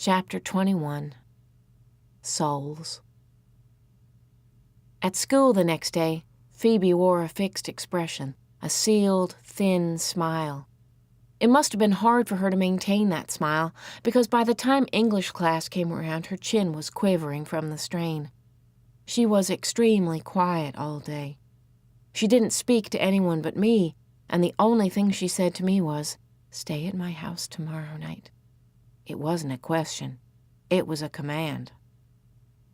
Chapter 21. Souls. At school the next day, Phoebe wore a fixed expression, a sealed, thin smile. It must have been hard for her to maintain that smile, because by the time English class came around, her chin was quivering from the strain. She was extremely quiet all day. She didn't speak to anyone but me, and the only thing she said to me was, "Stay at my house tomorrow night." It wasn't a question. It was a command.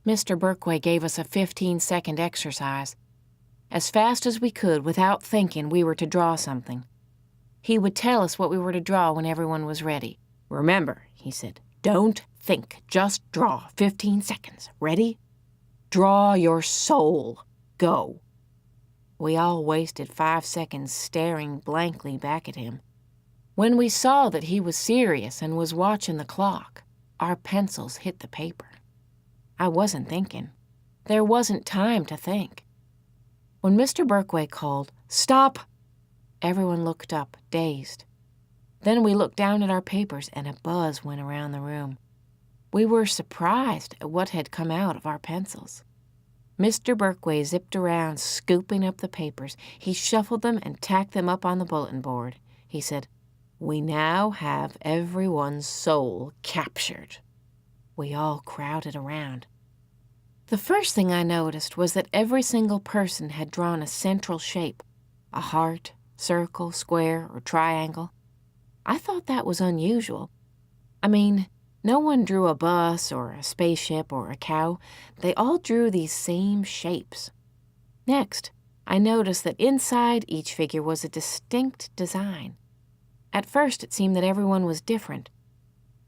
Mr. Berkway gave us a 15-second exercise. As fast as we could, without thinking, we were to draw something. He would tell us what we were to draw when everyone was ready. "Remember," he said, "don't think, just draw. 15 seconds. Ready? Draw your soul. Go." We all wasted 5 seconds staring blankly back at him. When we saw that he was serious and was watching the clock, our pencils hit the paper. I wasn't thinking. There wasn't time to think. When Mr. Berkway called, "Stop!" everyone looked up, dazed. Then we looked down at our papers and a buzz went around the room. We were surprised at what had come out of our pencils. Mr. Berkway zipped around, scooping up the papers. He shuffled them and tacked them up on the bulletin board. He said, "We now have everyone's soul captured." We all crowded around. The first thing I noticed was that every single person had drawn a central shape, a heart, circle, square, or triangle. I thought that was unusual. I mean, no one drew a bus or a spaceship or a cow. They all drew these same shapes. Next, I noticed that inside each figure was a distinct design. At first, it seemed that everyone was different.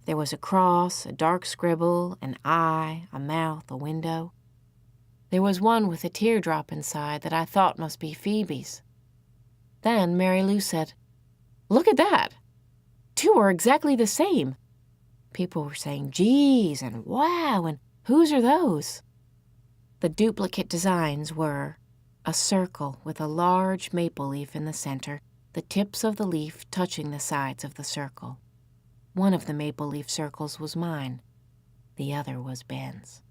There was a cross, a dark scribble, an eye, a mouth, a window. There was one with a teardrop inside that I thought must be Phoebe's. Then Mary Lou said, "Look at that! 2 are exactly the same." People were saying, "Geez," and "Wow," and "Whose are those?" The duplicate designs were a circle with a large maple leaf in the center, the tips of the leaf touching the sides of the circle. One of the maple leaf circles was mine. The other was Ben's.